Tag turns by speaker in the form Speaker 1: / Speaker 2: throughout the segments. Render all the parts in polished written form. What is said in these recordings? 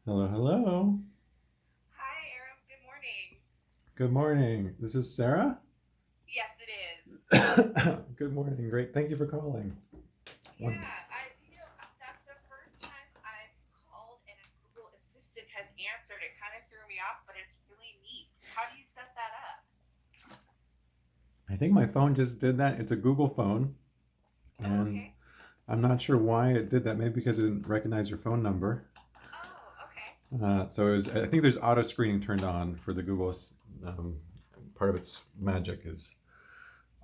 Speaker 1: Hello, hello.
Speaker 2: Hi, Aram. Good morning.
Speaker 1: Good morning. This is Sarah.
Speaker 2: Yes, it is.
Speaker 1: Good morning. Great. Thank you for calling. One.
Speaker 2: Yeah, that's the first time I've called and a Google Assistant has answered. It kind of threw me off, but it's really neat. How do you set that up?
Speaker 1: I think my phone just did that. It's a Google phone,
Speaker 2: Oh,
Speaker 1: and
Speaker 2: okay.
Speaker 1: I'm not sure why it did that. Maybe because it didn't recognize your phone number.
Speaker 2: Oh, okay.
Speaker 1: So it was. I think there's auto screening turned on for the Google. Um, Part of its magic is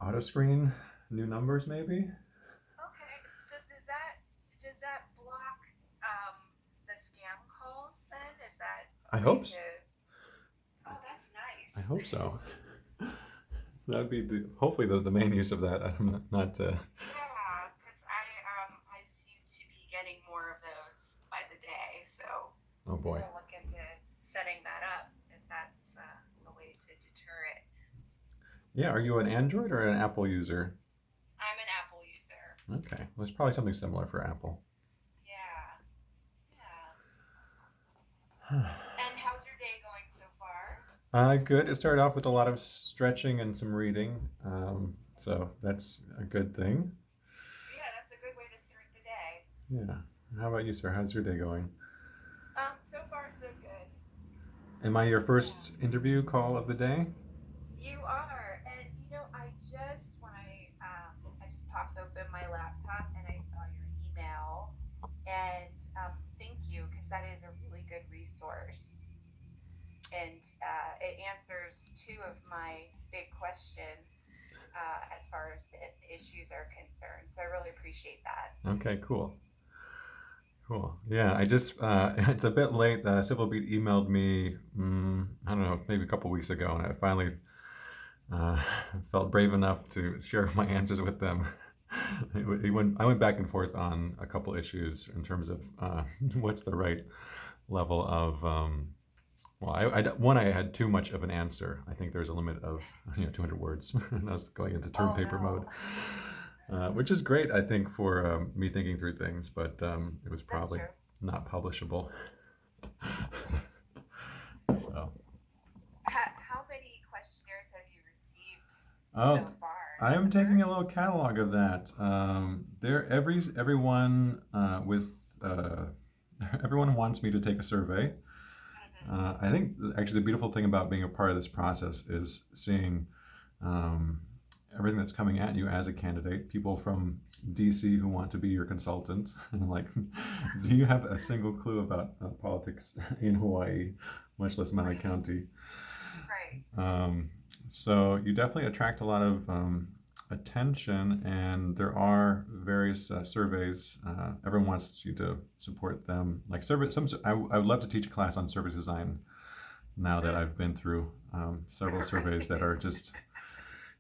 Speaker 1: auto screen new numbers. Maybe.
Speaker 2: Okay. So does that block um the scam calls then? Is that a
Speaker 1: I
Speaker 2: way
Speaker 1: hope.
Speaker 2: to? Oh, that's
Speaker 1: I
Speaker 2: nice.
Speaker 1: hope so. That'd be hopefully the main use of that. I'm not.
Speaker 2: Yeah, because I seem to be getting more of those by the day, so
Speaker 1: Oh
Speaker 2: I'm
Speaker 1: boy.
Speaker 2: gonna look into setting that up if that's a way to deter it.
Speaker 1: Yeah, are you an Android or an Apple user?
Speaker 2: I'm an Apple user.
Speaker 1: Okay, well, it's probably something similar for Apple.
Speaker 2: Yeah, yeah. And how's your day going so far?
Speaker 1: Good. It started off with a lot of stretching and some reading, so that's a good thing.
Speaker 2: Yeah, that's a good way to start the day.
Speaker 1: Yeah. How about you, sir? How's your day going?
Speaker 2: So far so good.
Speaker 1: Am I your
Speaker 2: Yeah.
Speaker 1: first interview call of the day?
Speaker 2: You are, and I just popped open my laptop and I saw your email, and thank you because that is a really good resource, and it answers two of my big questions as far as the issues are concerned. So I really appreciate that.
Speaker 1: Okay, cool. Cool. Yeah, I just, it's a bit late. Civil Beat emailed me, I don't know, maybe a couple weeks ago, and I finally uh, felt brave enough to share my answers with them. I went back and forth on a couple issues in terms of what's the right level of. Well, one, I had too much of an answer. I think there's a limit of 200 words, and I was going into term
Speaker 2: Oh
Speaker 1: paper mode,
Speaker 2: no,
Speaker 1: which is great, I think, for me thinking through things, but it was
Speaker 2: that's
Speaker 1: probably
Speaker 2: true.
Speaker 1: not publishable. So,
Speaker 2: How many questionnaires have you received
Speaker 1: oh,
Speaker 2: so far?
Speaker 1: I
Speaker 2: Is it
Speaker 1: am
Speaker 2: the
Speaker 1: taking a little
Speaker 2: first?
Speaker 1: catalog of that. Everyone with uh, everyone wants me to take a survey.
Speaker 2: Hmm.
Speaker 1: I think actually the beautiful thing about being a part of this process is seeing um, everything that's coming at you as a candidate. People from DC who want to be your consultant, and I'm like, do you have a single clue about politics in Hawaii, much less Maui
Speaker 2: Right,
Speaker 1: County?
Speaker 2: right.
Speaker 1: Um, so you definitely attract a lot of attention, and there are various surveys. Everyone wants you to support them. Like service, I would love to teach a class on service design now that
Speaker 2: Mm.
Speaker 1: I've been through several surveys that
Speaker 2: Right.
Speaker 1: are just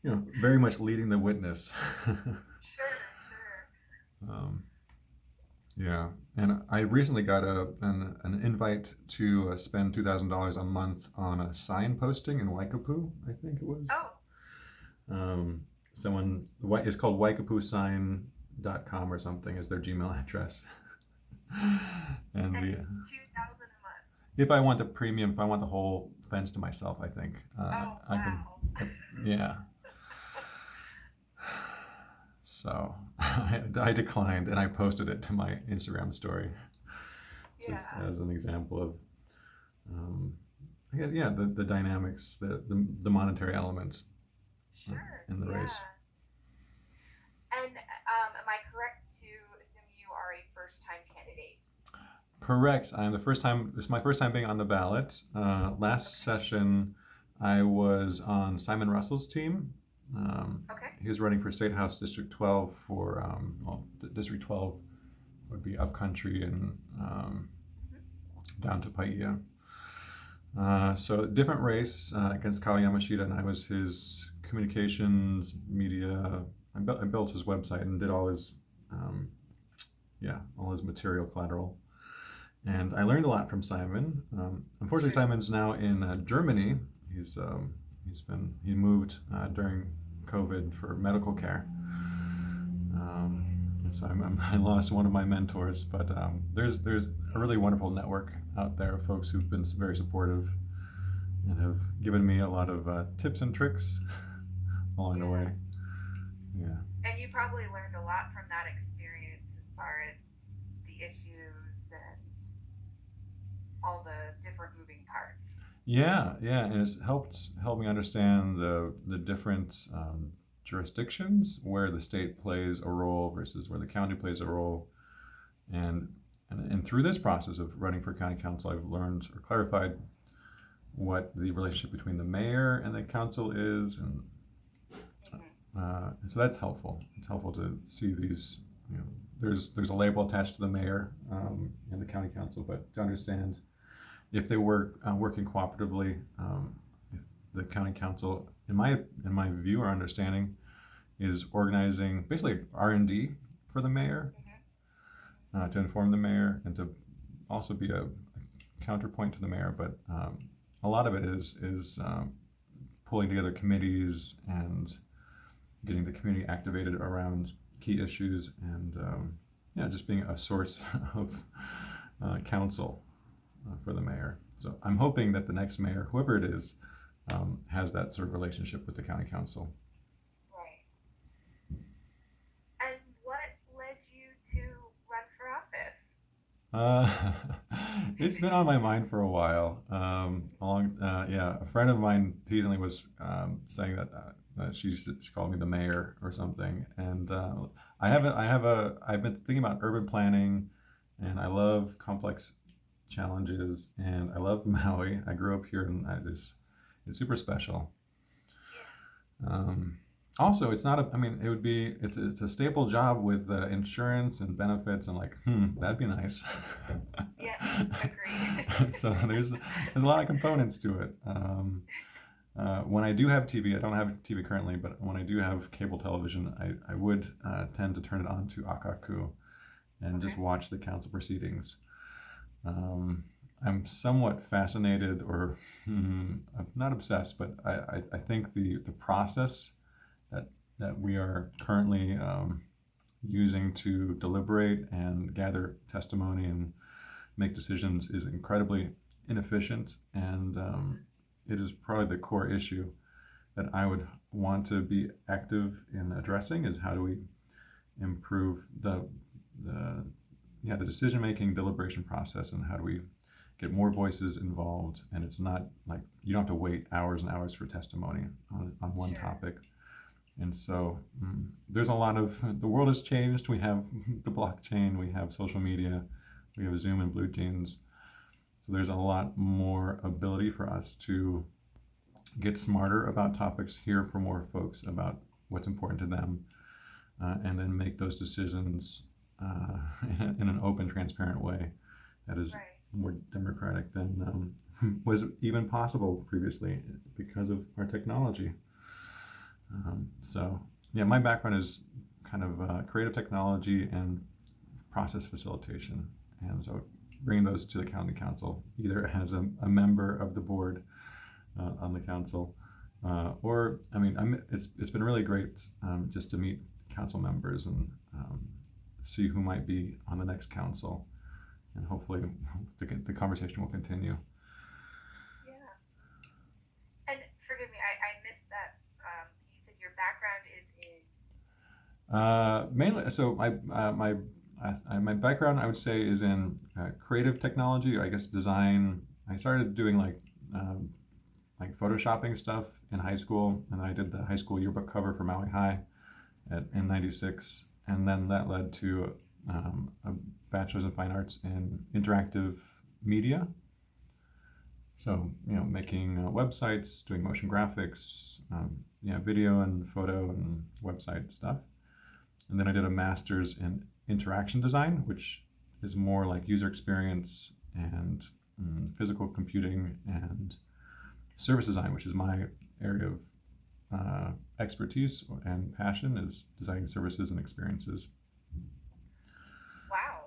Speaker 1: very much leading the witness.
Speaker 2: Sure, sure.
Speaker 1: um, yeah, and I recently got an invite to spend $2,000 a month on a sign posting in Waikapu. I think it was.
Speaker 2: Oh,
Speaker 1: Um, Someone, it's called waikapusign.com or something is their Gmail address. And
Speaker 2: and
Speaker 1: the
Speaker 2: it's 2,000 a month.
Speaker 1: if I want the premium, if I want the whole fence to myself, I think
Speaker 2: Oh,
Speaker 1: I can.
Speaker 2: wow.
Speaker 1: Yeah. So I declined and I posted it to my Instagram story just
Speaker 2: Yeah,
Speaker 1: as an example of, um, I guess, yeah, the dynamics, the monetary element
Speaker 2: sure.
Speaker 1: in the race.
Speaker 2: Yeah. And am I correct to assume you are a first-time candidate?
Speaker 1: Correct. I'm the first time. It's my first time being on the ballot. Last
Speaker 2: Okay.
Speaker 1: session, I was on Simon Russell's team.
Speaker 2: Okay.
Speaker 1: He was running for State House District 12 for well, District 12 would be upcountry and
Speaker 2: Hmm.
Speaker 1: down to Paia. So different race against Kyle Yamashita, and I was his communications media. I built his website and did um, all his material collateral. And I learned a lot from Simon. Unfortunately,
Speaker 2: Sure.
Speaker 1: Simon's now in Germany. He moved during COVID for medical care. And so I lost one of my mentors, but there's a really wonderful network out there of folks who've been very supportive and have given me a lot of tips and tricks along the way.
Speaker 2: Yeah.
Speaker 1: Yeah.
Speaker 2: And you probably learned a lot from that experience as far as the issues and all the different moving parts.
Speaker 1: Yeah, yeah, and it's helped me understand the different jurisdictions where the state plays a role versus where the county plays a role, and and through this process of running for county council, I've learned or clarified what the relationship between the mayor and the council is,
Speaker 2: Hmm.
Speaker 1: and so that's helpful. It's helpful to see these. You know, there's a label attached to the mayor and the county council, but to understand if they work working cooperatively, if the county council, in my view or understanding, is organizing basically R&D for the mayor,
Speaker 2: Hmm.
Speaker 1: to inform the mayor and to also be a counterpoint to the mayor. But a lot of it is pulling together committees and getting the community activated around key issues, and yeah, just being a source of counsel for the mayor. So I'm hoping that the next mayor, whoever it is, has that sort of relationship with the county council.
Speaker 2: Right. And what led you to run for office?
Speaker 1: Uh, it's been on my mind for a while. Yeah, a friend of mine teasingly was saying that she called me the mayor or something, and I've been thinking about urban planning, and I love complex challenges, and I love Maui. I grew up here, and it's super special.
Speaker 2: Yeah.
Speaker 1: Um, Also, it's not a. I mean, it's a stable job with insurance and benefits, and like, that'd be nice.
Speaker 2: Yes, agreed.
Speaker 1: So there's a lot of components to it. When I do have TV, I don't have TV currently, but when I do have cable television, I would tend to turn it on to Akaku and just
Speaker 2: Okay.
Speaker 1: watch the council proceedings. Um, I'm somewhat fascinated, or I'm not obsessed, but I think the process that that we are currently using to deliberate and gather testimony and make decisions is incredibly inefficient, and it is probably the core issue that I would want to be active in addressing. Is how do we improve the yeah, the decision making deliberation process, and how do we get more voices involved, and it's not like you don't have to wait hours and hours for testimony on one
Speaker 2: Sure.
Speaker 1: topic. And so there's a lot of the world has changed. We have the blockchain, we have social media, we have Zoom and Blue Jeans. So there's a lot more ability for us to get smarter about topics, hear from more folks about what's important to them, and then make those decisions in an open, transparent way that is
Speaker 2: Right.
Speaker 1: more democratic than was even possible previously because of our technology. So, yeah, my background is kind of creative technology and process facilitation. And so bringing those to the county council, either as a member of the board on the council, or I mean, it's been really great just to meet council members and see who might be on the next council, and hopefully the conversation will continue.
Speaker 2: Yeah. And forgive me, I missed that. You said your background is in.
Speaker 1: Mainly, so my background I would say is in creative technology, or I guess design. I started doing like photoshopping stuff in high school, and I did the high school yearbook cover for Maui High in
Speaker 2: Nice.
Speaker 1: '96, and then that led to a bachelor's in fine arts in interactive media. So making websites, doing motion graphics, video and photo and website stuff. And then I did a master's in interaction design, which is more like user experience and physical computing and service design, which is my area of expertise and passion, is designing services and experiences.
Speaker 2: Wow.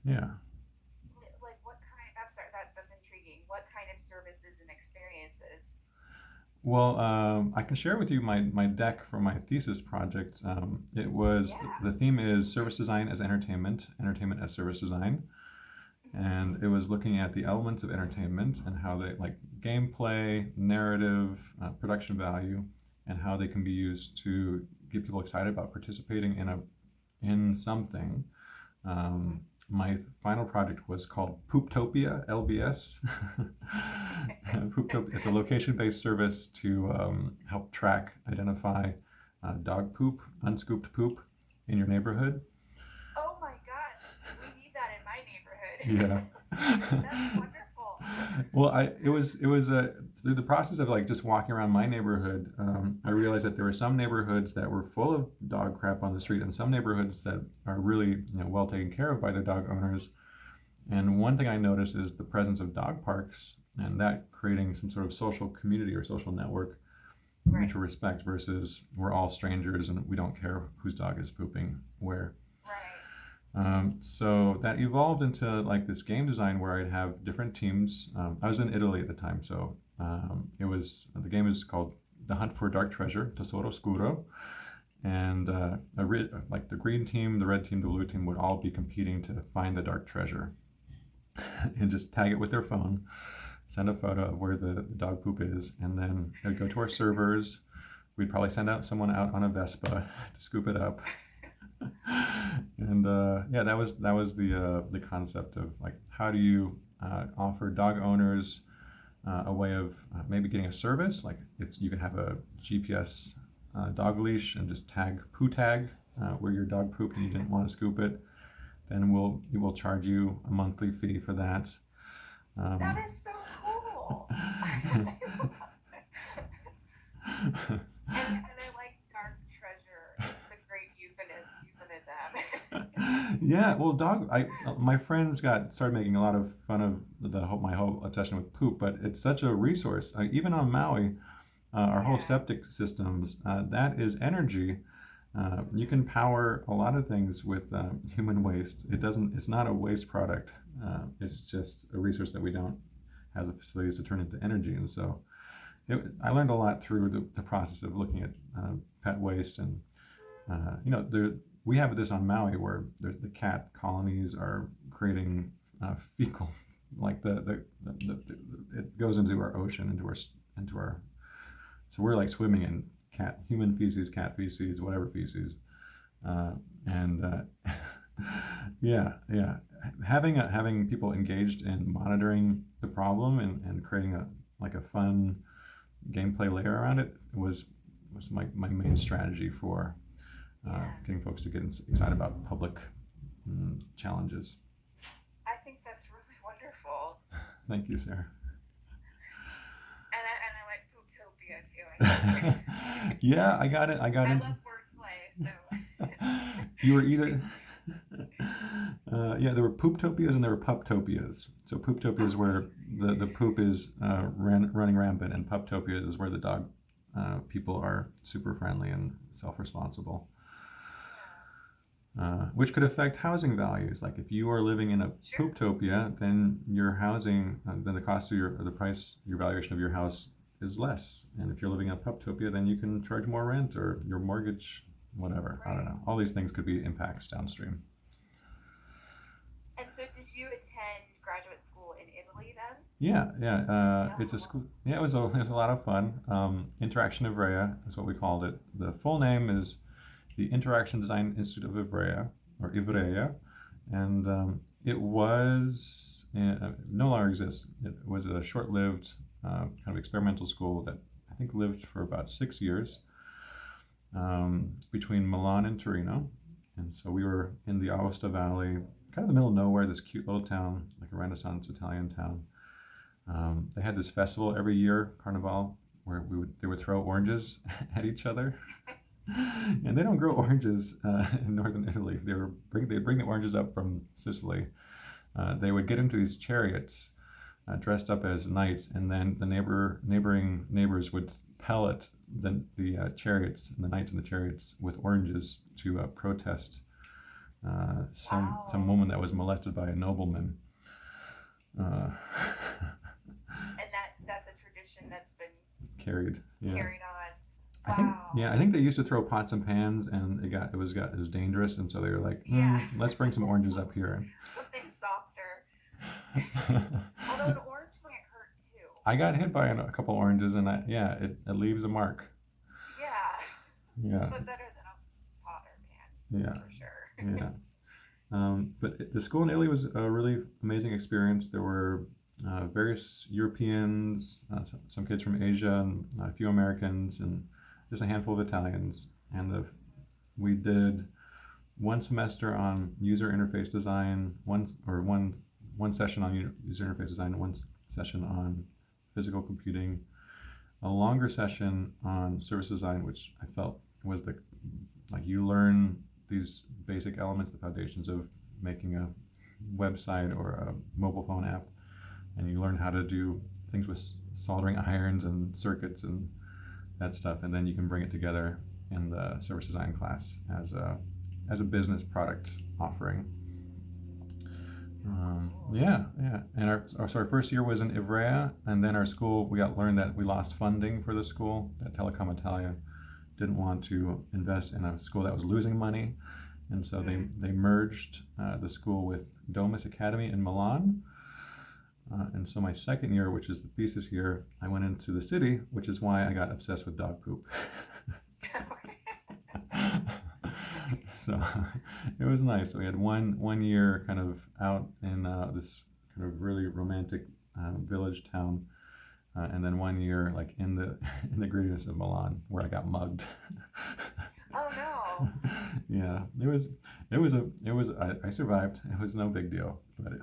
Speaker 1: Yeah.
Speaker 2: Like what kind? I'm sorry. That's intriguing. What kind of services and experiences?
Speaker 1: Well, I can share with you my deck for my thesis project. It was
Speaker 2: Yeah.
Speaker 1: the theme is service design as entertainment, entertainment as service design, and it was looking at the elements of entertainment and how they like gameplay, narrative, production value, and how they can be used to get people excited about participating in something. Um, my final project was called Pooptopia LBS. Pooptopia. It's a location-based service to help track, identify dog poop, unscooped poop in your neighborhood.
Speaker 2: Oh my gosh, we need that in my
Speaker 1: Yeah.
Speaker 2: neighborhood. That's wonderful.
Speaker 1: Well, it was through the process of like just walking around my neighborhood, I realized that there were some neighborhoods that were full of dog crap on the street, and some neighborhoods that are really well taken care of by their dog owners. And one thing I noticed is the presence of dog parks, and that creating some sort of social community or social network of
Speaker 2: Right,
Speaker 1: mutual respect versus we're all strangers and we don't care whose dog is pooping where.
Speaker 2: right.
Speaker 1: So that evolved into like this game design where I'd have different teams. I was in Italy at the time, so it was the game is called The Hunt for Dark Treasure, Tesoro Scuro, and like the green team, the red team, the blue team would all be competing to find the dark treasure and just tag it with their phone, send a photo of where the dog poop is, and then it would go to our servers. We'd probably send out someone out on a Vespa to scoop it up, and yeah, that was the concept of like how do you offer dog owners a way of maybe getting a service, like if you could have a GPS dog leash and just tag poo tag where your dog pooped and you didn't want to scoop it, then we will charge you a monthly fee for that.
Speaker 2: That
Speaker 1: Um,
Speaker 2: is so cool. I love it. And I like dark treasure. It's a great euphemism.
Speaker 1: yeah, well, my friends got started making a lot of fun of my whole obsession with poop, but it's such a resource. Even on Maui, our whole
Speaker 2: Yeah,
Speaker 1: septic systems, that is energy. You can power a lot of things with human waste. It's not a waste product. It's just a resource that we don't have the facilities to turn into energy. And so I learned a lot through the process of looking at pet waste. And we have this on Maui where there's the cat colonies are creating fecal, like it goes into our ocean, into our so we're like swimming in human feces, cat feces, whatever feces, and yeah, yeah, having people engaged in monitoring the problem and creating a like a fun gameplay layer around it was my main strategy for
Speaker 2: yeah.
Speaker 1: getting folks to get excited about public challenges.
Speaker 2: I think that's really wonderful.
Speaker 1: Thank you, Sarah.
Speaker 2: And I like Pooptopia too, I think.
Speaker 1: Yeah, I got
Speaker 2: I
Speaker 1: into.
Speaker 2: love wordplay, so
Speaker 1: You were either. Yeah, there were pooptopias and there were puptopias. So pooptopias is
Speaker 2: oh,
Speaker 1: where the poop is running rampant, and puptopias is where the dog people are super friendly and self-responsible,
Speaker 2: yeah.
Speaker 1: which could affect housing values. Like if you are living in a
Speaker 2: Sure.
Speaker 1: pooptopia, then your housing, then the cost of the price, your valuation of your house is less. And if you're living in a puptopia, then you can charge more rent or your mortgage, whatever. I don't
Speaker 2: Right.
Speaker 1: know. All these things could be impacts downstream.
Speaker 2: And so did you attend graduate school in Italy then?
Speaker 1: Yeah, yeah. It's a
Speaker 2: Oh,
Speaker 1: school. Yeah, it was a lot of fun. Interaction Ivrea is what we called it. The full name is the Interaction Design Institute of Ivrea, or Ivrea, and no longer exists. It was a short-lived kind of experimental school that I think lived for about 6 years between Milan and Torino, and so we were in the Aosta Valley, kind of the middle of nowhere, this cute little town, like a Renaissance Italian town. They had this festival every year, Carnival, where they would throw oranges at each other, and they don't grow oranges in northern Italy. They'd bring the oranges up from Sicily. They would get into these chariots, dressed up as knights, and then the neighboring neighbors would pellet the chariots and the knights in the chariots with oranges to protest some
Speaker 2: wow.
Speaker 1: woman that was molested by a nobleman. Uh,
Speaker 2: And that's a tradition that's been
Speaker 1: carried, yeah.
Speaker 2: carried on.
Speaker 1: I think
Speaker 2: Wow.
Speaker 1: yeah, I think they used to throw pots and pans, and it was dangerous, and so they were like,
Speaker 2: Yeah.
Speaker 1: let's bring some oranges up here.
Speaker 2: Something softer. Although an orange might hurt too.
Speaker 1: I got hit by a couple oranges, and yeah, it leaves a mark.
Speaker 2: Yeah,
Speaker 1: Yeah,
Speaker 2: but better than a powder can,
Speaker 1: yeah,
Speaker 2: for sure.
Speaker 1: yeah. But the school in Italy was a really amazing experience. There were various Europeans, some kids from Asia, and a few Americans, and just a handful of Italians. And we did one semester on user interface design, one session on user interface design, one session on physical computing, a longer session on service design, which I felt was the like you learn these basic elements, the foundations of making a website or a mobile phone app, and you learn how to do things with soldering irons and circuits and that stuff, and then you can bring it together in the service design class as a business product offering.
Speaker 2: Oh, cool.
Speaker 1: Yeah, yeah. And our first year was in Ivrea, and then our school we got learned that we lost funding for the school. That Telecom Italia didn't want to invest in a school that was losing money, and so
Speaker 2: Mm.
Speaker 1: they merged the school with Domus Academy in Milan. And so my second year, which is the thesis year, I went into the city, which is why I got obsessed with dog poop. So it was nice. So we had one year kind of out in this kind of really romantic village town, and then one year like in the in the grittiness of Milan where I got mugged.
Speaker 2: Oh no.
Speaker 1: Yeah, I survived. It was no big deal, but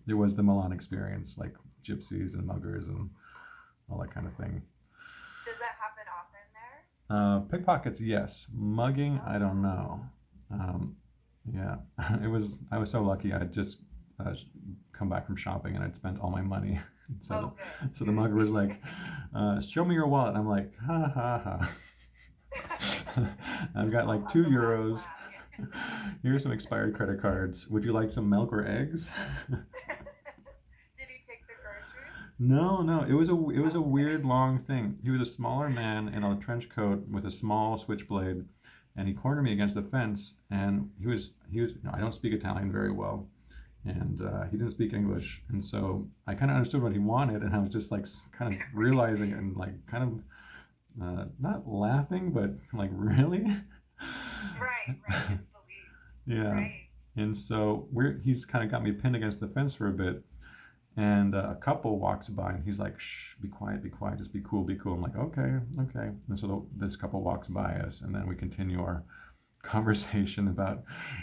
Speaker 1: it was the Milan experience, like gypsies and muggers and all that kind of thing.
Speaker 2: Does that happen often there?
Speaker 1: Pickpockets, yes. Mugging,
Speaker 2: Oh
Speaker 1: I don't
Speaker 2: no.
Speaker 1: know. Um, yeah, it was. I was so lucky. I'd just come back from shopping and I'd spent all my money. So
Speaker 2: Oh, good,
Speaker 1: so the mugger was like, "Show me your wallet." And I'm like, "Ha ha ha."
Speaker 2: good.
Speaker 1: I've got
Speaker 2: I'll
Speaker 1: like
Speaker 2: have the black
Speaker 1: €2.
Speaker 2: flag.
Speaker 1: Here's some expired credit cards. Would you like some milk or eggs?
Speaker 2: Did he take the groceries?
Speaker 1: No, no. It was a
Speaker 2: Oh, okay.
Speaker 1: weird long thing. He was a smaller man in a trench coat with a small switchblade, and he cornered me against the fence. And he was. I don't speak Italian very well, and he didn't speak English, and so I kind of understood what he wanted, and I was just like kind of realizing it and like kind of not laughing, but like really.
Speaker 2: Right, right. Disbelief.
Speaker 1: Yeah.
Speaker 2: Right.
Speaker 1: And so he's kind of got me pinned against the fence for a bit, and a couple walks by, and he's like, "Shh, be quiet, just be cool." I'm like, "Okay, okay." And so this couple walks by us, and then we continue our conversation about.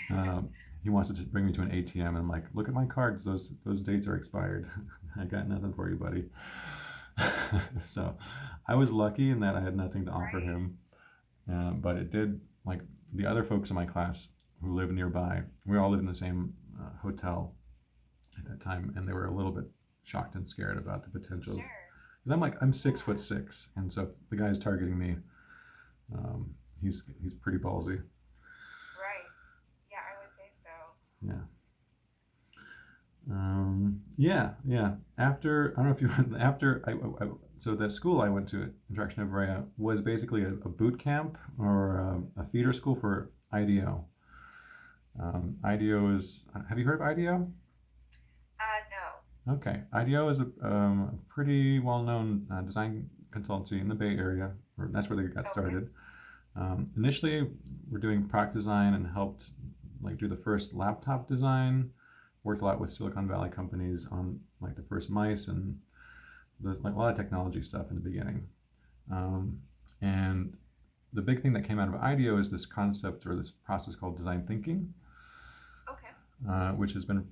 Speaker 1: Um, he wants to bring me to an ATM, and I'm like, "Look at my cards; those dates are expired. I got nothing for you, buddy." So, I was lucky in that I had nothing to offer
Speaker 2: Right.
Speaker 1: him, but it did like the other folks in my class who live nearby. We all lived in the same hotel at that time, and they were a little bit shocked and scared about the potential.
Speaker 2: Sure.
Speaker 1: Because I'm 6 foot
Speaker 2: Yeah.
Speaker 1: 6, and so the guy's targeting me. Um, he's pretty ballsy.
Speaker 2: Right. Yeah, I would say so.
Speaker 1: Yeah. Yeah, yeah. After I don't know if you after so the school I went to, Interaction of Rhea, was basically a boot camp or a feeder school for IDEO. IDEO is. Have you heard of IDEO?
Speaker 2: No.
Speaker 1: Okay, IDEO is a pretty well-known design consultancy in the Bay Area. Or that's where they got
Speaker 2: Okay.
Speaker 1: started. Initially, we're doing product design and helped like do the first laptop design. Worked a lot with Silicon Valley companies on like the first mice and there's like a lot of technology stuff in the beginning. Um, and the big thing that came out of IDEO is this concept or this process called design thinking,
Speaker 2: Okay.
Speaker 1: which has been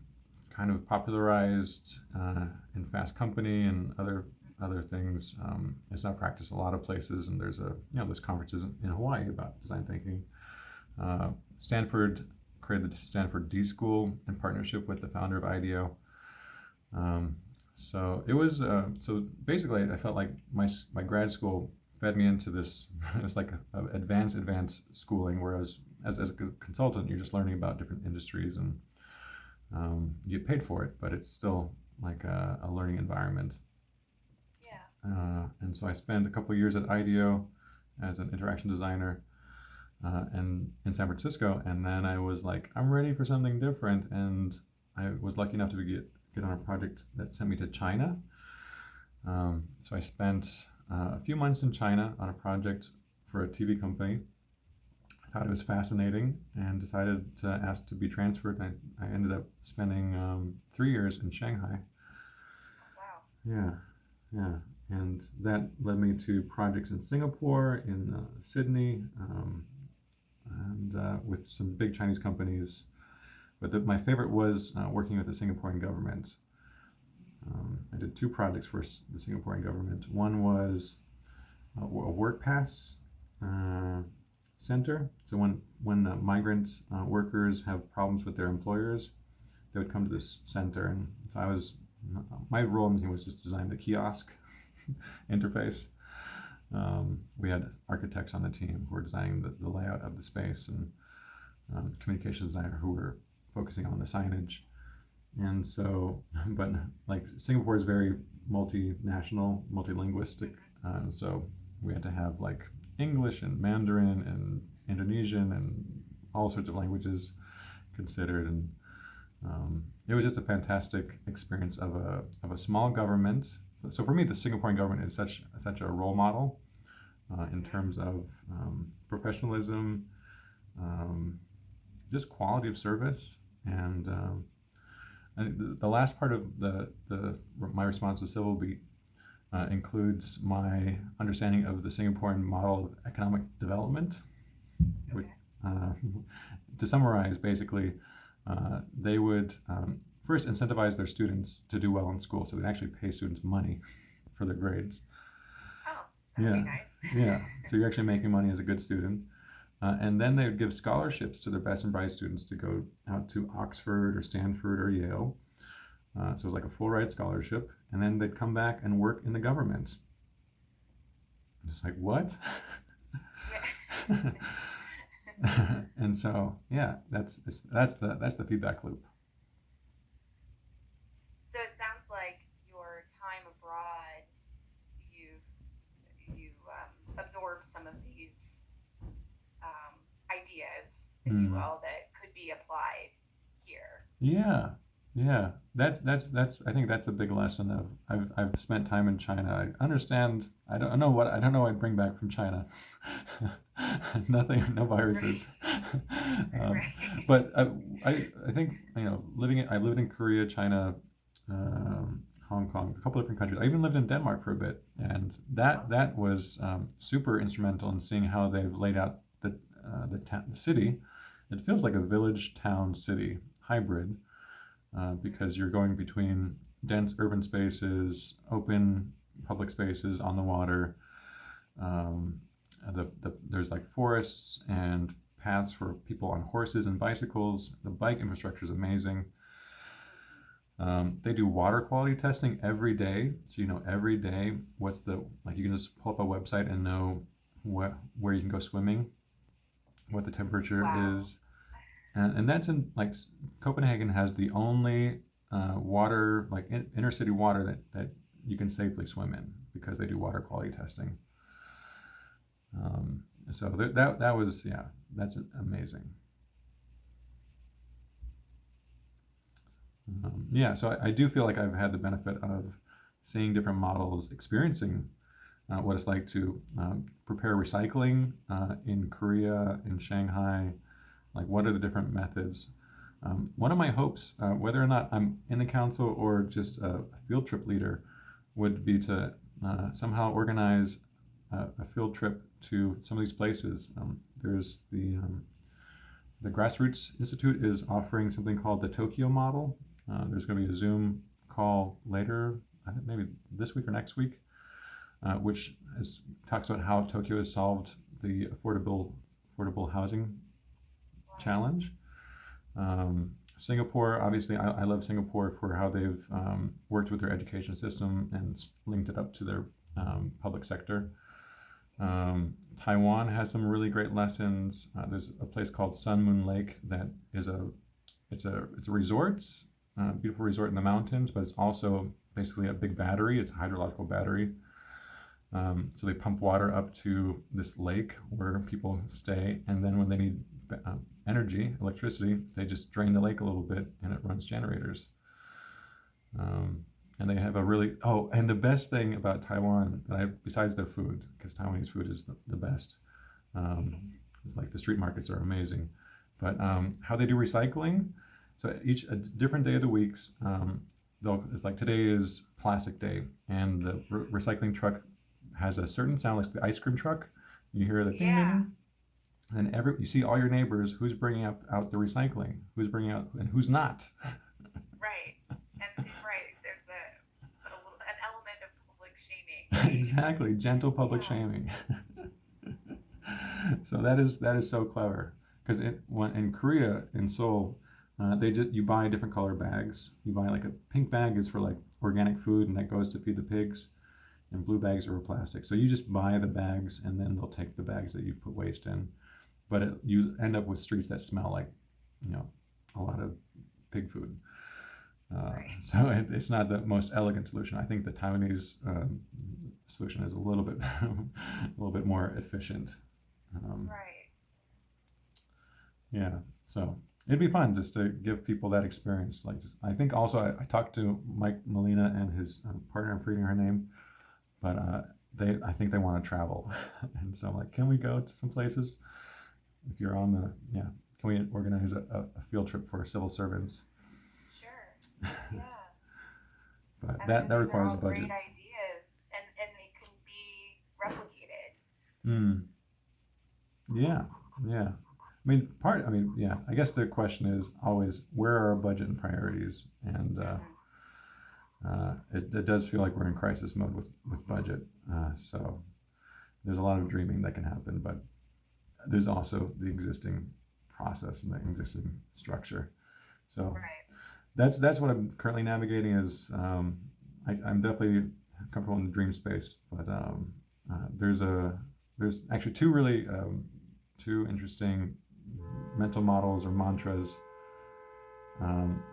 Speaker 1: kind of popularized in Fast Company and other things. It's now practiced a lot of places, and there's conferences in Hawaii about design thinking. Stanford created the Stanford D School in partnership with the founder of IDEO. Um, so it was so basically I felt like my grad school fed me into this. It was like a advanced schooling, whereas as a consultant you're just learning about different industries and you get paid for it, but it's still like a learning environment.
Speaker 2: Yeah.
Speaker 1: And so I spent a couple of years at IDEO as an interaction designer and in San Francisco, and then I was like, I'm ready for something different, and I was lucky enough to get on a project that sent me to China. So I spent a few months in China on a project for a TV company. I thought it was fascinating and decided to ask to be transferred. I ended up spending 3 years in Shanghai.
Speaker 2: Oh, wow.
Speaker 1: Yeah, yeah. And that led me to projects in Singapore, in Sydney, and with some big Chinese companies. But my favorite was working with the Singaporean government. I did two projects for the Singaporean government. One was a work pass center. So when migrant workers have problems with their employers, they would come to this center, and so my role in the team was just design the kiosk interface. We had architects on the team who were designing the layout of the space, and communications designer who were focusing on the signage. And so, but like Singapore is very multinational, multilinguistic. So we had to have like English and Mandarin and Indonesian and all sorts of languages considered. And it was just a fantastic experience of a small government. So for me, the Singaporean government is such a role model in terms of professionalism, um, just quality of service, and the last part of my response to Civil Beat includes my understanding of the Singaporean model of economic development. Which,
Speaker 2: Okay.
Speaker 1: uh, to summarize, basically, they would first incentivize their students to do well in school, so they actually pay students money for their grades.
Speaker 2: Oh, that would be
Speaker 1: Yeah,
Speaker 2: nice.
Speaker 1: yeah. So you're actually making money as a good student. And then they would give scholarships to their best and brightest students to go out to Oxford or Stanford or Yale. So it was like a full ride scholarship. And then they'd come back and work in the government. I'm just like, what?
Speaker 2: Yeah.
Speaker 1: And so, yeah, that's the feedback loop.
Speaker 2: So it sounds like your time abroad, you've absorbed some of these ideas, if you
Speaker 1: Mm.
Speaker 2: will, that could be applied here.
Speaker 1: Yeah, yeah. That's. I think that's a big lesson of. I've spent time in China. I understand. I don't know what I bring back from China. Nothing. No viruses. um,
Speaker 2: Right.
Speaker 1: but I think I lived in Korea, China, Hong Kong, a couple different countries. I even lived in Denmark for a bit, and
Speaker 2: Oh,
Speaker 1: that was super instrumental in seeing how they've laid out the city. It feels like a village town city hybrid
Speaker 2: mhm.
Speaker 1: because you're going between dense urban spaces, open public spaces on the water. Um, there's like forests and paths for people on horses and bicycles. The bike infrastructure is amazing.
Speaker 2: Mhm.
Speaker 1: They do water quality testing every day, so you know every day you can just pull up a website and know where you can go swimming, what the temperature
Speaker 2: Wow.
Speaker 1: is, and that's in like Copenhagen has the only water like inner city water that you can safely swim in because they do water quality testing. Um, so that was yeah, that's amazing. Yeah, so I do feel like I've had the benefit of seeing different models, experiencing what it's like to prepare recycling in Korea, in Shanghai. Like, what are the different methods? One of my hopes, whether or not I'm in the council or just a field trip leader, would be to somehow organize a field trip to some of these places. There's the Grassroots Institute is offering something called the Tokyo model. There's going to be a Zoom call later, I think maybe this week or next week, which talks about how Tokyo has solved the affordable housing
Speaker 2: Wow.
Speaker 1: challenge. Singapore, obviously, I love Singapore for how they've worked with their education system and linked it up to their public sector. Taiwan has some really great lessons. There's a place called Sun Moon Lake that is it's a resort, beautiful resort in the mountains, but it's also basically a big battery. It's a hydrological battery. So they pump water up to this lake where people stay, and then when they need energy, electricity, they just drain the lake a little bit, and it runs generators. Um, and they have a really and the best thing about Taiwan, besides their food, because Taiwanese food is the best. Um, it's like the street markets are amazing, but how they do recycling. So each a different day of the weeks, it's like today is plastic day, and the recycling truck has a certain sound, like the ice cream truck. You hear the ding ding
Speaker 2: Yeah,
Speaker 1: ding, and you see all your neighbors who's bringing out the recycling, who's bringing out and who's not.
Speaker 2: right. And right, there's an element of public shaming, right?
Speaker 1: Exactly, gentle public
Speaker 2: Yeah.
Speaker 1: shaming. So that is so clever because in Korea in Seoul, they just you buy different color bags. You buy like a pink bag is for like organic food and that goes to feed the pigs, and blue bags are for plastic. So you just buy the bags and then they'll take the bags that you put waste in. But you end up with streets that smell like, you know, a lot of pig food.
Speaker 2: Right.
Speaker 1: So it's not the most elegant solution. I think the Taiwanese solution is a little bit a little bit more efficient. Um,
Speaker 2: Right.
Speaker 1: yeah, so it'd be fun just to give people that experience. Like, I think also I talked to Mike Molina and his partner. I'm forgetting her name, but I think they want to travel, and so I'm like, can we go to some places? If you're on the yeah, can we organize a field trip for civil servants?
Speaker 2: Sure. Yeah.
Speaker 1: But
Speaker 2: I
Speaker 1: that
Speaker 2: mean, these are
Speaker 1: requires a
Speaker 2: all
Speaker 1: budget.
Speaker 2: great ideas, and they can be replicated.
Speaker 1: Mm, yeah, yeah. I mean, yeah. I guess the question is always where are our budget and priorities, and
Speaker 2: Hmm.
Speaker 1: it does feel like we're in crisis mode with budget. So there's a lot of dreaming that can happen, but there's also the existing process and the existing structure. So
Speaker 2: Right.
Speaker 1: that's what I'm currently navigating. I'm definitely comfortable in the dream space, but there's actually two interesting mental models or mantras.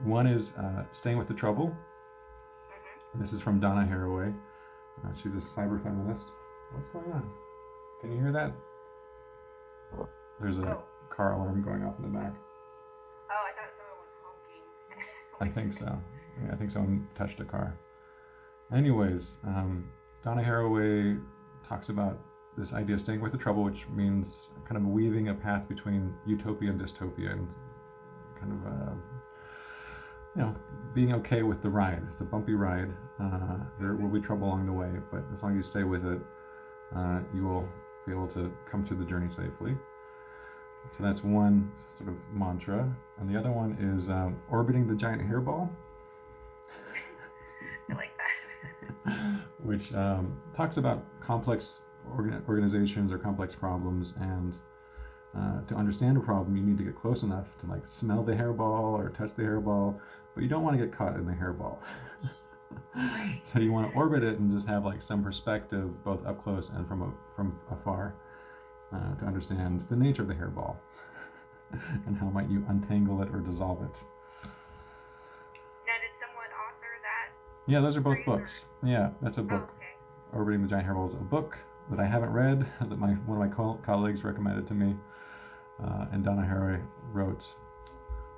Speaker 1: One is staying with the trouble.
Speaker 2: Hmm.
Speaker 1: And this is from Donna Haraway. She's a cyber feminist. What's going on? Can you hear that? There's a
Speaker 2: Oh.
Speaker 1: car alarm going off in the back.
Speaker 2: Oh, I thought someone was honking.
Speaker 1: I
Speaker 2: Which,
Speaker 1: think so. Yeah, I think someone touched a car. Anyways, Donna Haraway talks about this idea of staying with the trouble, which means kind of weaving a path between utopia and dystopia, and kind of being okay with the ride. It's a bumpy ride. There will be trouble along the way, but as long as you stay with it, you will be able to come through the journey safely. So that's one sort of mantra, and the other one is orbiting the giant hairball,
Speaker 2: I like that.
Speaker 1: which talks about complex organizations or complex problems, and to understand a problem, you need to get close enough to like smell the hairball or touch the hairball, but you don't want to get caught in the hairball.
Speaker 2: Right.
Speaker 1: So you want to orbit it and just have like some perspective, both up close and from afar, to understand the nature of the hairball and how might you untangle it or dissolve it.
Speaker 2: Now, did someone author that
Speaker 1: Yeah, those are both
Speaker 2: phrase or?
Speaker 1: books. Yeah, that's a
Speaker 2: Oh,
Speaker 1: book.
Speaker 2: okay.
Speaker 1: Orbiting the Giant Hairball is a book that I haven't read that one of my colleagues recommended to me. And Donna Haraway wrote,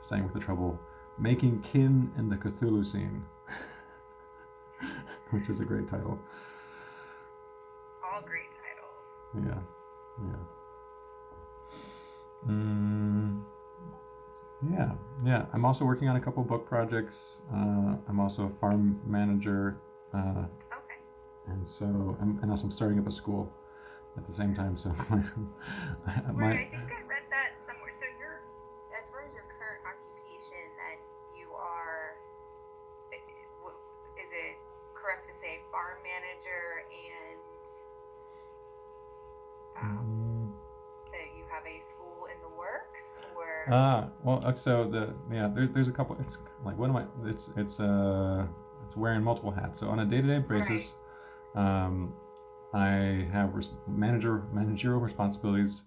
Speaker 1: staying with the trouble, making kin in the Cthulhu scene, which is a great title.
Speaker 2: All great titles.
Speaker 1: Yeah, yeah. Mm, yeah, yeah. I'm also working on a couple book projects. I'm also a farm manager, uh,
Speaker 2: Okay.
Speaker 1: and and also I'm starting up a school at the same time. So
Speaker 2: Right.
Speaker 1: my
Speaker 2: I think I read that somewhere. So you're, as far as your current occupation, then you are, is it correct to say farm manager and um,
Speaker 1: mm,
Speaker 2: that you have a school in the works or?
Speaker 1: well, so there's a couple. It's like what am I? It's wearing multiple hats. So on a day-to-day
Speaker 2: Right.
Speaker 1: basis, um, I have managerial responsibilities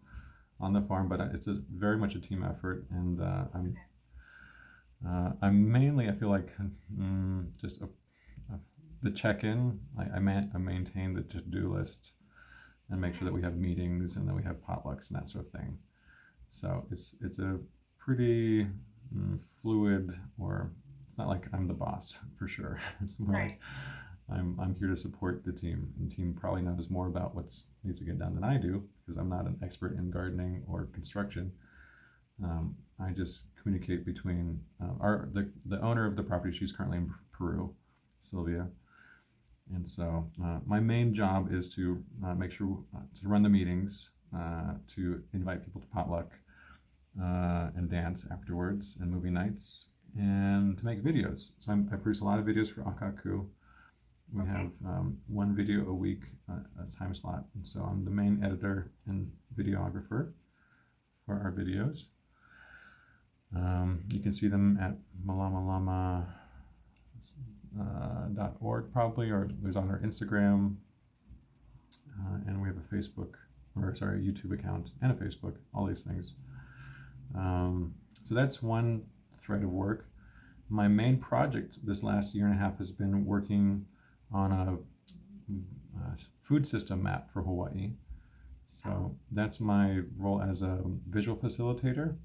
Speaker 1: on the farm, but it's very much a team effort, and
Speaker 2: Okay.
Speaker 1: I'm mainly I feel like just the check-in. I maintain the to-do list and make sure that
Speaker 2: Hmm.
Speaker 1: we have meetings and that we have potlucks and that sort of thing. So it's a pretty fluid, or it's not like I'm the boss for sure. It's more like
Speaker 2: Right.
Speaker 1: I'm here to support the team. And the team probably knows more about what needs to get done than I do because I'm not an expert in gardening or construction. I just communicate between the owner of the property. She's currently in Peru, Sylvia, and so my main job is to make sure to run the meetings, to invite people to potluck and dance afterwards, and movie nights, and to make videos. So I produce a lot of videos for Akaku. We have
Speaker 2: Okay.
Speaker 1: one video a week, a time slot, and so I'm the main editor and videographer for our videos. You can see them at malamalama.org probably, or there's on our Instagram, and we have a Facebook, or sorry, a YouTube account and a Facebook, all these things. So that's one thread of work. My main project this last year and a half has been working on a food system map for Hawaii.
Speaker 2: Oh,
Speaker 1: So that's my role as a visual facilitator.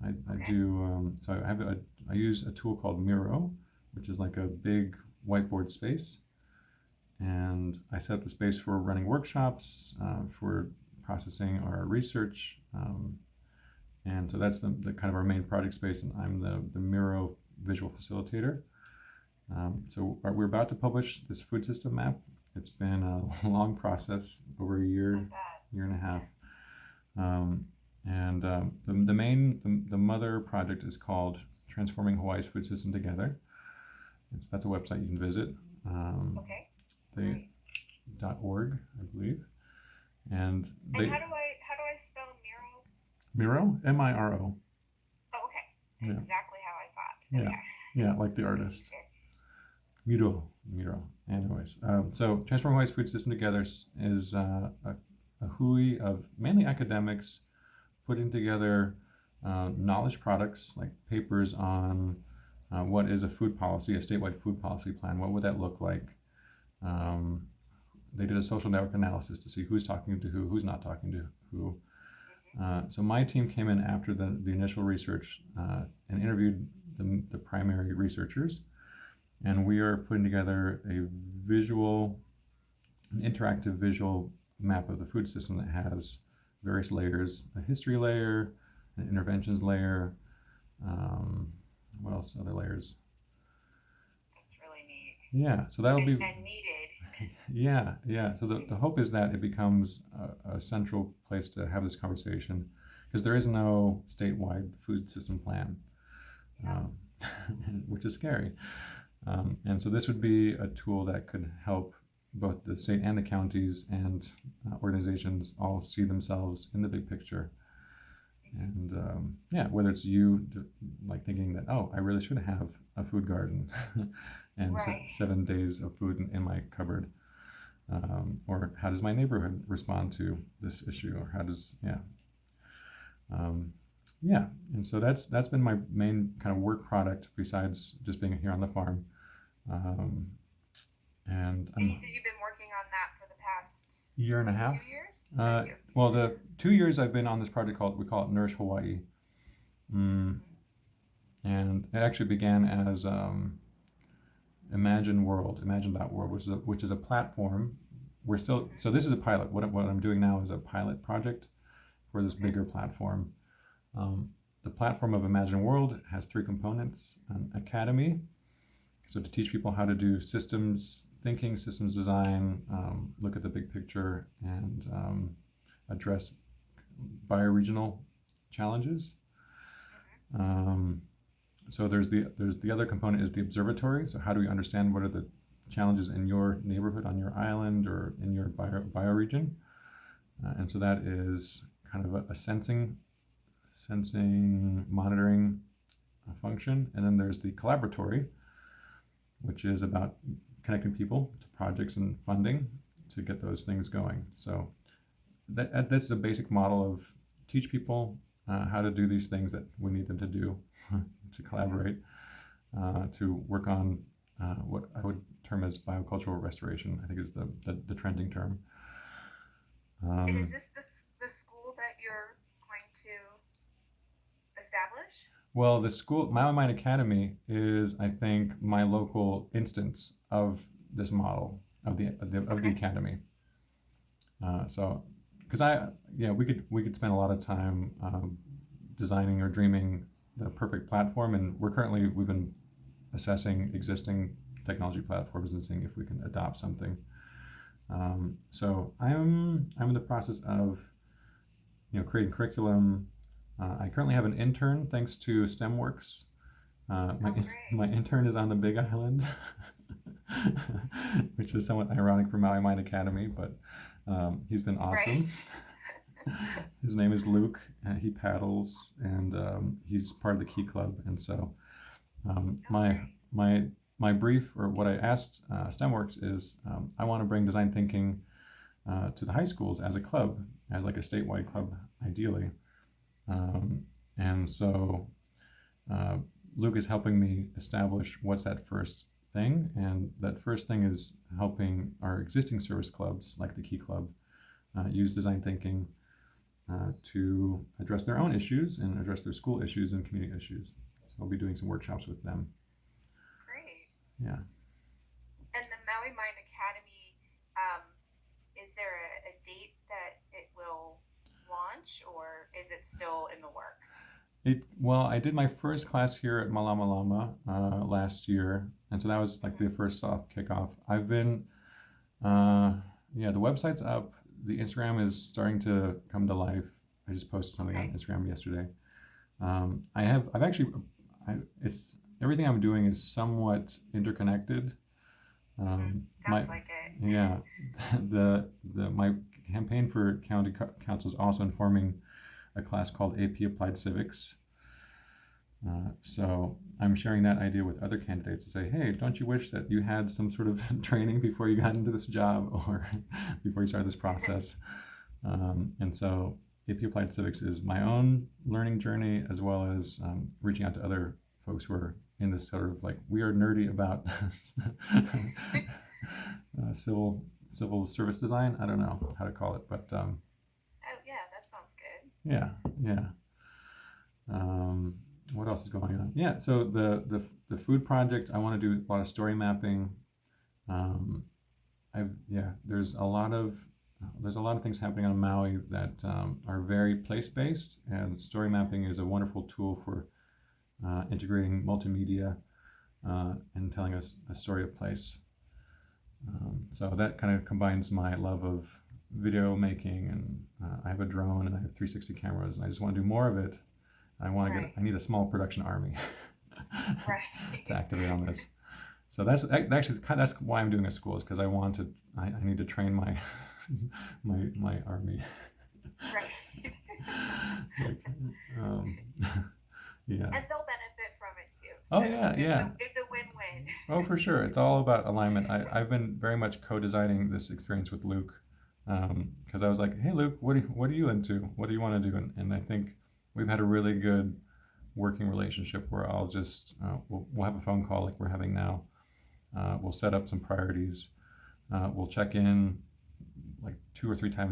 Speaker 1: I
Speaker 2: okay.
Speaker 1: do so I use a tool called Miro, which is like a big whiteboard space, and I set up the space for running workshops, for processing our research, and so that's the kind of our main project space, and I'm the Miro visual facilitator. So we're about to publish this food system map. It's been a long process, over a
Speaker 2: I
Speaker 1: year,
Speaker 2: bet.
Speaker 1: year and a half. Um, and the mother project is called Transforming Hawaii's Food System Together. That's a website you can visit. Um,
Speaker 2: Okay.
Speaker 1: they
Speaker 2: Great.
Speaker 1: .org, I believe. And
Speaker 2: And
Speaker 1: they
Speaker 2: how do I spell Miro?
Speaker 1: Miro, Miro.
Speaker 2: Oh, okay.
Speaker 1: Yeah,
Speaker 2: Exactly how I thought.
Speaker 1: yeah,
Speaker 2: Okay.
Speaker 1: yeah, like the artist. Miro. Anyways, so Transforming Hawaii's Food System Together is a hui of mainly academics putting together knowledge products like papers on what is a food policy, a statewide food policy plan. What would that look like? Um, they did a social network analysis to see who's talking to who, who's not talking to who.
Speaker 2: Mm-hmm.
Speaker 1: So my team came in after the initial research and interviewed the primary researchers, and we are putting together an interactive visual map of the food system that has various layers: a history layer, an interventions layer. Um, what else? Other layers?
Speaker 2: That's really neat
Speaker 1: Yeah, so that'll be
Speaker 2: and needed.
Speaker 1: yeah. So the hope is that it becomes a central place to have this conversation because there is no statewide food system plan,
Speaker 2: Yeah.
Speaker 1: um, which is scary. And so this would be a tool that could help both the state and the counties and organizations all see themselves in the big picture.
Speaker 2: Mm-hmm.
Speaker 1: And yeah, whether it's you like thinking that, oh, I really should have a food garden and
Speaker 2: Right.
Speaker 1: 7 days of food in my cupboard, or how does my neighborhood respond to this issue, or how does um, yeah. And so that's been my main kind of work product besides just being here on the farm. Um, and
Speaker 2: And
Speaker 1: I'm
Speaker 2: you said you've been working on that for the past
Speaker 1: year and a half.
Speaker 2: 2 years? A year.
Speaker 1: Well, the 2 years I've been on this project called we call it Nourish Hawaii, mm,
Speaker 2: Mm-hmm.
Speaker 1: and it actually began as Imagine World, Imagine.world, which is a platform. We're still
Speaker 2: Mm-hmm.
Speaker 1: so this is a pilot. What I'm doing now is a pilot project for this
Speaker 2: Okay.
Speaker 1: bigger platform. Um, the platform of Imagine World has three components: an academy, so to teach people how to do systems thinking, systems design, look at the big picture, and address bioregional challenges.
Speaker 2: Mm-hmm.
Speaker 1: Um, so there's the other component is the observatory. So how do we understand what are the challenges in your neighborhood, on your island, or in your bioregion? And so that is kind of a sensing monitoring function. And then there's the collaboratory, which is about connecting people to projects and funding to get those things going. So that's a basic model of teach people how to do these things that we need them to do, to
Speaker 2: Mm-hmm.
Speaker 1: collaborate, to work on what I would term as biocultural restoration. I think is the trending term.
Speaker 2: And is
Speaker 1: Um,
Speaker 2: this the school that you're going to establish?
Speaker 1: Well, the school, Maui Mine Academy, is I think my local instance of this model of the
Speaker 2: Okay.
Speaker 1: academy. So, because yeah, we could spend a lot of time designing or dreaming the perfect platform, and we've been assessing existing technology platforms and seeing if we can adopt something. So I'm in the process of creating curriculum. I currently have an intern thanks to STEMworks.
Speaker 2: Oh, great.
Speaker 1: My intern is on the Big Island, which is somewhat ironic for Maui Mine Academy, but he's been
Speaker 2: Right.
Speaker 1: awesome. His name is Luke. He paddles, and he's part of the Key Club. And so
Speaker 2: Oh,
Speaker 1: my
Speaker 2: great.
Speaker 1: my my brief, or what I asked STEMworks, is I want to bring design thinking to the high schools as a club, as like a statewide
Speaker 2: Hmm.
Speaker 1: club, ideally. Um, and so uh, Luke is helping me establish what's that first thing, and that first thing is helping our existing service clubs, like the Key Club, use design thinking to address their own issues and address their school issues and community issues. So I'll be doing some workshops with them.
Speaker 2: Great.
Speaker 1: Yeah.
Speaker 2: And the Maui Mind Academy, um, is there a date that it will launch, or is it still in the works?
Speaker 1: Well, I did my first class here at Malama Lama last year, and so that was like
Speaker 2: Hmm.
Speaker 1: the first soft kickoff. I've been, uh, yeah, the website's up. The Instagram is starting to come to life. I just posted something on
Speaker 2: Okay.
Speaker 1: Instagram yesterday. I've actually, it's everything I'm doing is somewhat interconnected.
Speaker 2: Hmm.
Speaker 1: My,
Speaker 2: Sounds like it.
Speaker 1: yeah, my campaign for council is also informing a class called AP Applied Civics. So I'm sharing that idea with other candidates to say, hey, don't you wish that you had some sort of training before you got into this job or before you started this process? And so AP Applied Civics is my own learning journey, as well as reaching out to other folks who are in this sort of like, we are nerdy about civil service design. I don't know how to call it, but
Speaker 2: Oh, yeah, that sounds good.
Speaker 1: yeah, yeah. Um, what else is going on? Yeah, so the food project, I want to do a lot of story mapping. Um, I've yeah, there's a lot of things happening on Maui that are very place based, and story
Speaker 2: Hmm.
Speaker 1: mapping is a wonderful tool for integrating multimedia and telling us a story of place. So that kind of combines my love of video making, and I have a drone and I have 360 cameras, and I just want to do more of it.
Speaker 2: Right.
Speaker 1: I need a small production army to
Speaker 2: Right.
Speaker 1: activate on this. So that's actually that's why I'm doing a school, is because I need to train my my army.
Speaker 2: Right.
Speaker 1: Like, um, yeah.
Speaker 2: And they'll benefit from it too.
Speaker 1: Oh
Speaker 2: So
Speaker 1: yeah, yeah.
Speaker 2: it's a win-win.
Speaker 1: Oh, for sure. It's all about alignment. I've been very much co-designing this experience with Luke, because I was like, hey Luke, what are you into? What do you want to do? And I think we've had a really good working relationship where we'll have a phone call like we're having now. We'll set up some priorities. We'll check in like 2 or 3 times